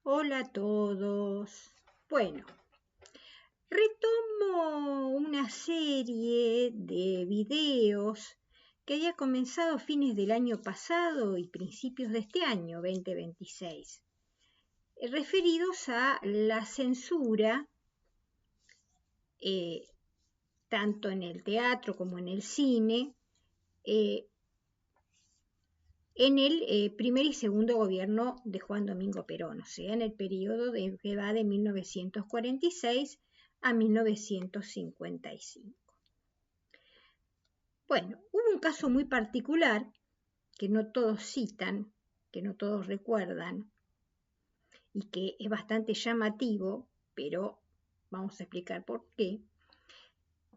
Hola a todos. Bueno, retomo una serie de videos que había comenzado a fines del año pasado y principios de este año, 2026, referidos a la censura, tanto en el teatro como en el cine, eh, en el primer y segundo gobierno de Juan Domingo Perón, o sea, en el periodo que va de 1946 a 1955. Bueno, hubo un caso muy particular que no todos citan, que no todos recuerdan y que es bastante llamativo, pero vamos a explicar por qué,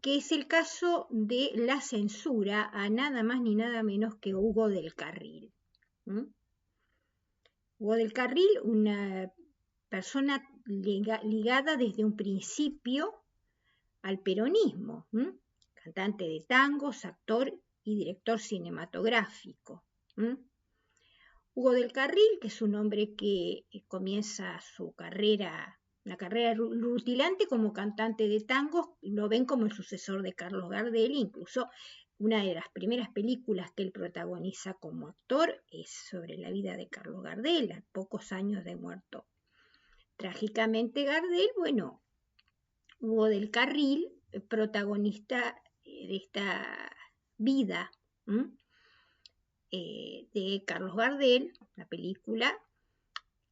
que es el caso de la censura a nada más ni nada menos que Hugo del Carril. Hugo del Carril, una persona ligada desde un principio al peronismo, cantante de tangos, actor y director cinematográfico. Hugo del Carril, que es un hombre que comienza su carrera, una carrera rutilante como cantante de tangos, lo ven como el sucesor de Carlos Gardel, incluso una de las primeras películas que él protagoniza como actor es sobre la vida de Carlos Gardel, a pocos años de muerto. Trágicamente Gardel, bueno, Hugo del Carril, protagonista de esta vida de Carlos Gardel, la película,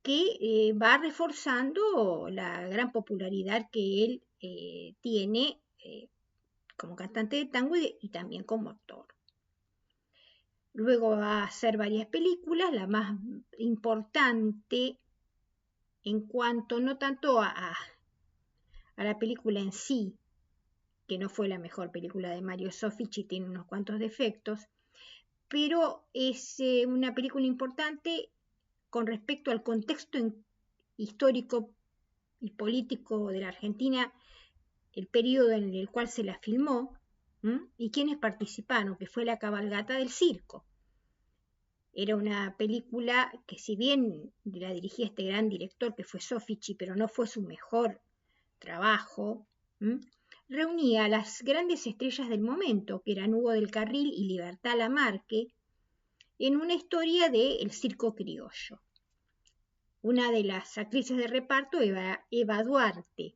que va reforzando la gran popularidad que él tiene como cantante de tango y también como actor. Luego va a hacer varias películas, la más importante en cuanto no tanto a la película en sí, que no fue la mejor película de Mario Soffici, tiene unos cuantos defectos, pero es una película importante con respecto al contexto histórico y político de la Argentina, el periodo en el cual se la filmó, y quienes participaron, que fue la cabalgata del circo. Era una película que, si bien la dirigía este gran director que fue Soffici, pero no fue su mejor trabajo, reunía a las grandes estrellas del momento, que eran Hugo del Carril y Libertad Lamarque, en una historia del circo criollo. Una de las actrices de reparto, Eva Duarte,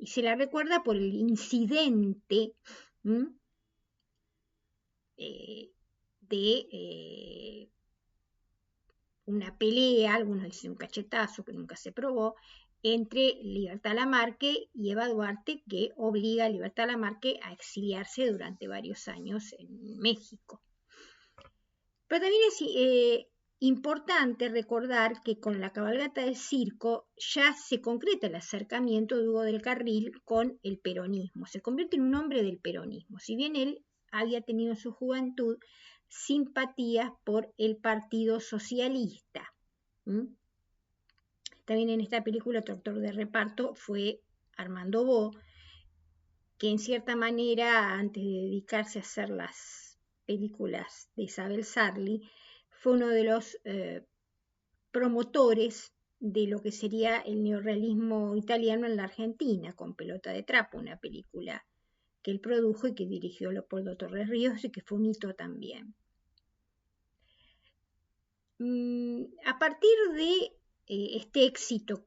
y se la recuerda por el incidente de una pelea, algunos dicen un cachetazo que nunca se probó, entre Libertad Lamarque y Eva Duarte, que obliga a Libertad Lamarque a exiliarse durante varios años en México. Pero también es importante recordar que con la cabalgata del circo ya se concreta el acercamiento de Hugo del Carril con el peronismo, se convierte en un hombre del peronismo, si bien él había tenido en su juventud simpatías por el Partido Socialista. También en esta película otro actor de reparto fue Armando Bo, que en cierta manera, antes de dedicarse a hacer las películas de Isabel Sarli, fue uno de los promotores de lo que sería el neorrealismo italiano en la Argentina, con Pelota de Trapo, una película que él produjo y que dirigió Leopoldo Torres Ríos y que fue un hito también. A partir de este éxito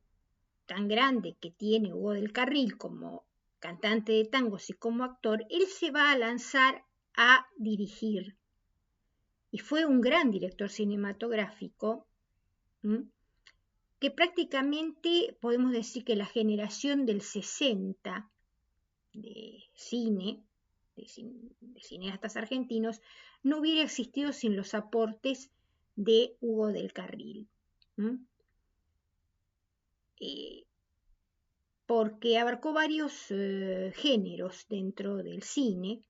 tan grande que tiene Hugo del Carril como cantante de tangos y como actor, él se va a lanzar a dirigir. Y fue un gran director cinematográfico, que prácticamente podemos decir que la generación del 60 de cine, de cineastas argentinos, no hubiera existido sin los aportes de Hugo del Carril. Porque abarcó varios géneros dentro del cine,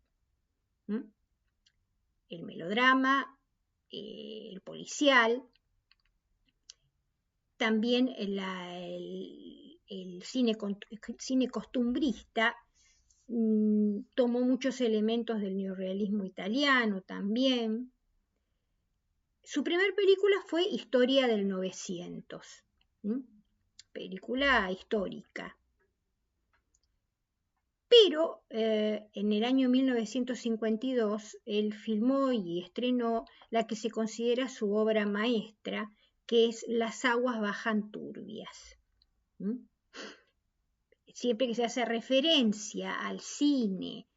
el melodrama, el policial, también el cine costumbrista, tomó muchos elementos del neorrealismo italiano también. Su primera película fue Historia del 900, película histórica. Pero en el año 1952 él filmó y estrenó la que se considera su obra maestra, que es Las aguas bajan turbias. Siempre que se hace referencia al cine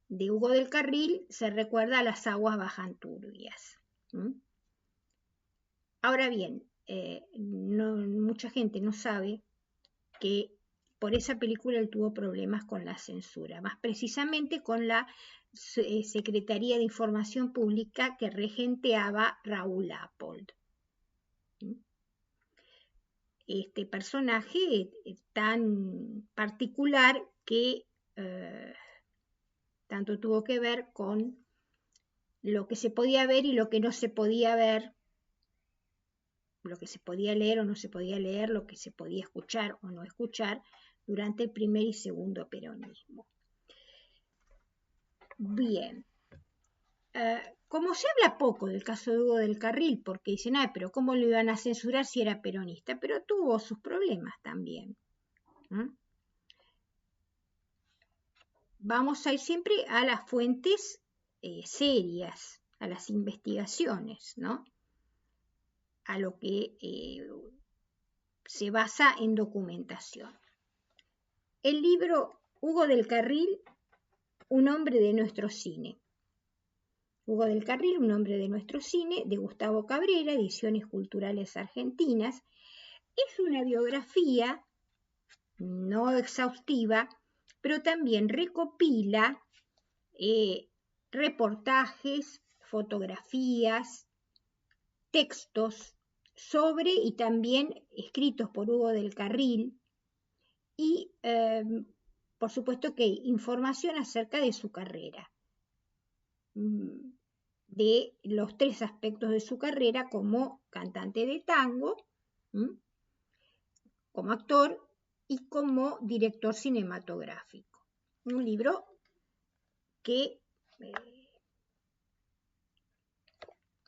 de Hugo del Carril, se recuerda a Las aguas bajan turbias. Ahora bien, mucha gente no sabe que por esa película él tuvo problemas con la censura, más precisamente con la Secretaría de Información Pública que regenteaba Raúl Apold. Este personaje tan particular que tanto tuvo que ver con lo que se podía ver y lo que no se podía ver, lo que se podía leer o no se podía leer, lo que se podía escuchar o no escuchar durante el primer y segundo peronismo. Bien. Como se habla poco del caso de Hugo del Carril, porque dicen, pero ¿cómo lo iban a censurar si era peronista? Pero tuvo sus problemas también. Vamos a ir siempre a las fuentes serias, a las investigaciones, ¿no? A lo que se basa en documentación. El libro Hugo del Carril, un hombre de nuestro cine. Hugo del Carril, un hombre de nuestro cine, de Gustavo Cabrera, Ediciones Culturales Argentinas. Es una biografía no exhaustiva, pero también recopila reportajes, fotografías, textos sobre y también escritos por Hugo del Carril y, por supuesto, que información acerca de su carrera, de los 3 aspectos de su carrera como cantante de tango, como actor y como director cinematográfico. Un libro que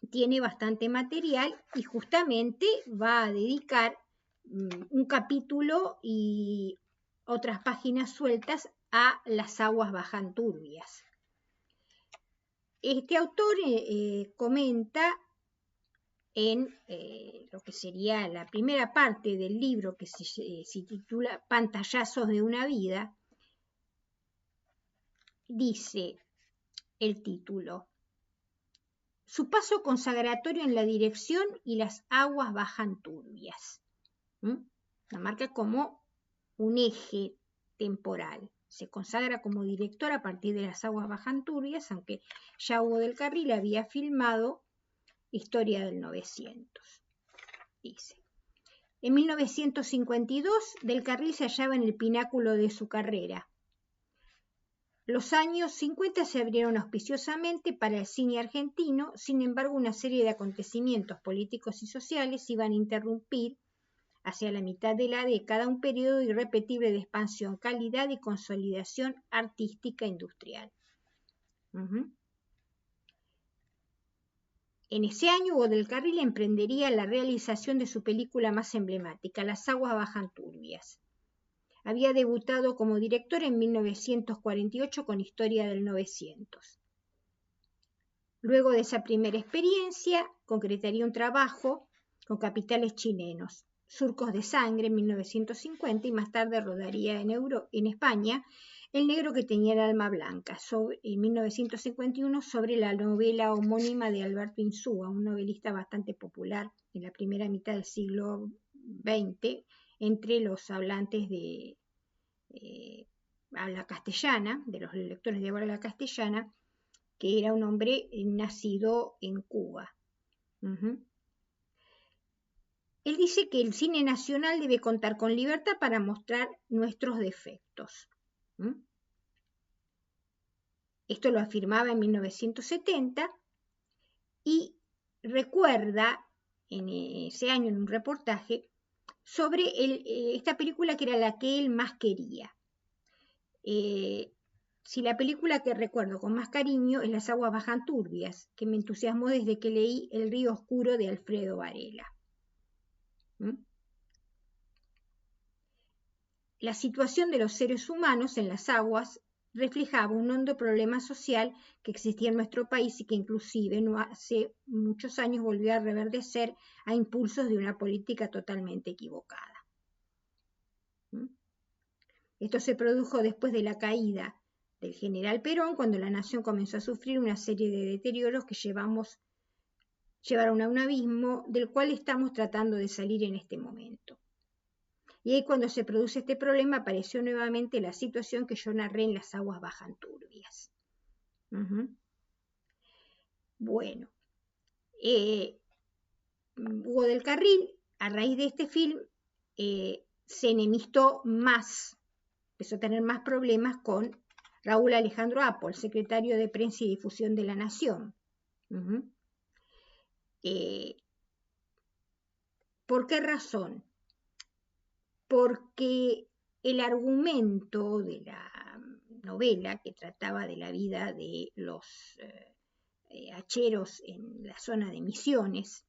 tiene bastante material y justamente va a dedicar un capítulo y otras páginas sueltas a Las aguas bajan turbias. Este autor comenta en lo que sería la primera parte del libro que se titula Pantallazos de una vida, dice el título: su paso consagratorio en la dirección y Las aguas bajan turbias. La marca como un eje temporal. Se consagra como director a partir de Las aguas bajan turbias, aunque ya Hugo del Carril había filmado Historia del 900. Dice: en 1952, del Carril se hallaba en el pináculo de su carrera. Los años 50 se abrieron auspiciosamente para el cine argentino, sin embargo, una serie de acontecimientos políticos y sociales iban a interrumpir hacia la mitad de la década un periodo irrepetible de expansión, calidad y consolidación artística industrial. En ese año, Hugo del Carril emprendería la realización de su película más emblemática, Las aguas bajan turbias. Había debutado como director en 1948 con Historia del 900. Luego de esa primera experiencia, concretaría un trabajo con capitales chilenos, Surcos de Sangre en 1950, y más tarde rodaría en España El negro que tenía el alma blanca, en 1951, sobre la novela homónima de Alberto Insúa, un novelista bastante popular en la primera mitad del siglo XX entre los hablantes de habla castellana, de los lectores de habla castellana, que era un hombre nacido en Cuba. Él dice que el cine nacional debe contar con libertad para mostrar nuestros defectos. Esto lo afirmaba en 1970 y recuerda en ese año en un reportaje sobre esta película que era la que él más quería. Si la película que recuerdo con más cariño es Las aguas bajan turbias, que me entusiasmó desde que leí El río oscuro de Alfredo Varela. la situación de los seres humanos en las aguas reflejaba un hondo problema social que existía en nuestro país y que inclusive no hace muchos años volvió a reverdecer a impulsos de una política totalmente equivocada. Esto se produjo después de la caída del general Perón, cuando la nación comenzó a sufrir una serie de deterioros que llevaron a un abismo del cual estamos tratando de salir en este momento. Y ahí cuando se produce este problema apareció nuevamente la situación que yo narré en Las aguas bajan turbias. Bueno, Hugo del Carril, a raíz de este film, se enemistó más, empezó a tener más problemas con Raúl Alejandro Apple, secretario de Prensa y Difusión de la Nación. ¿Por qué razón? Porque el argumento de la novela, que trataba de la vida de los hacheros en la zona de Misiones,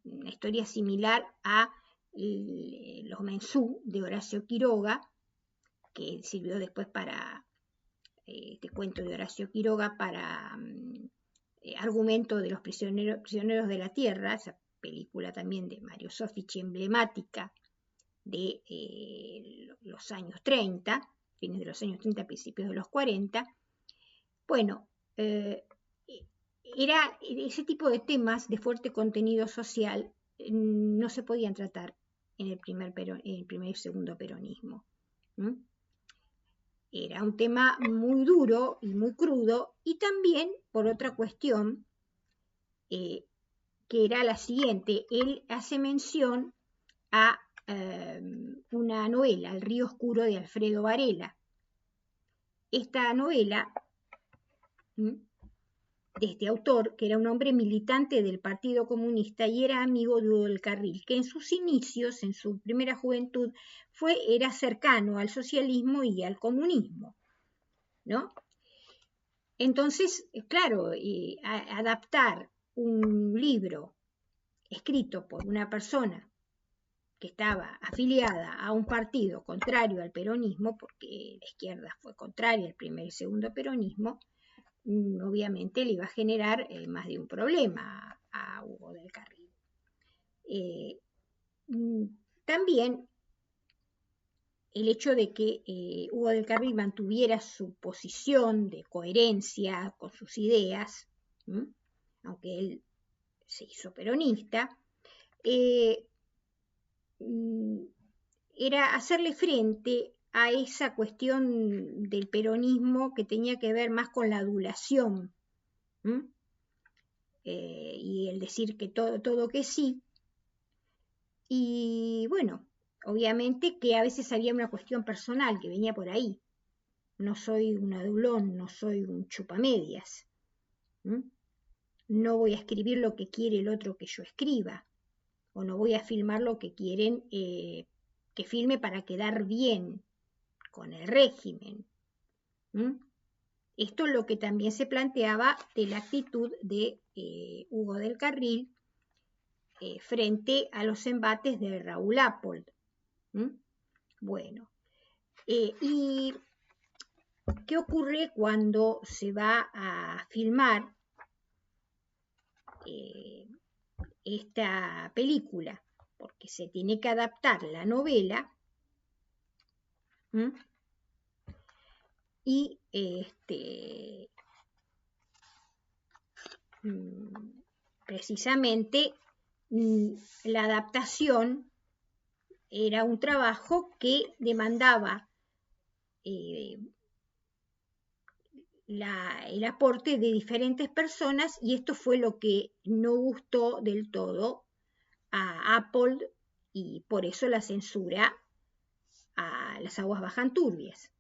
una historia similar a Los Mensú de Horacio Quiroga, que sirvió después para este cuento de Horacio Quiroga para argumento de los prisioneros de la tierra, esa película también de Mario Soffici, emblemática de los años 30, fines de los años 30, principios de los 40. Bueno, era ese tipo de temas de fuerte contenido social no se podían tratar en el primer y segundo peronismo. Era un tema muy duro y muy crudo, y también por otra cuestión que era la siguiente: él hace mención a una novela, El río oscuro, de Alfredo Varela. Esta novela, de este autor, que era un hombre militante del Partido Comunista y era amigo de Hugo del Carril, que en sus inicios, en su primera juventud, era cercano al socialismo y al comunismo, ¿no? Entonces, claro, adaptar un libro escrito por una persona que estaba afiliada a un partido contrario al peronismo, porque la izquierda fue contraria al primer y segundo peronismo, obviamente le iba a generar más de un problema a Hugo del Carril. También el hecho de que Hugo del Carril mantuviera su posición de coherencia con sus ideas, aunque él se hizo peronista, era hacerle frente a esa cuestión del peronismo que tenía que ver más con la adulación, y el decir que todo que sí. Y bueno, obviamente que a veces había una cuestión personal que venía por ahí. No soy un adulón, no soy un chupamedias. No voy a escribir lo que quiere el otro que yo escriba, o no voy a filmar lo que quieren que filme para quedar bien con el régimen. Esto es lo que también se planteaba de la actitud de Hugo del Carril frente a los embates de Raúl Apple. Bueno, ¿y qué ocurre cuando se va a filmar esta película? Porque se tiene que adaptar la novela y precisamente la adaptación era un trabajo que demandaba el aporte de diferentes personas, y esto fue lo que no gustó del todo a Apple, y por eso la censura a Las aguas bajan turbias.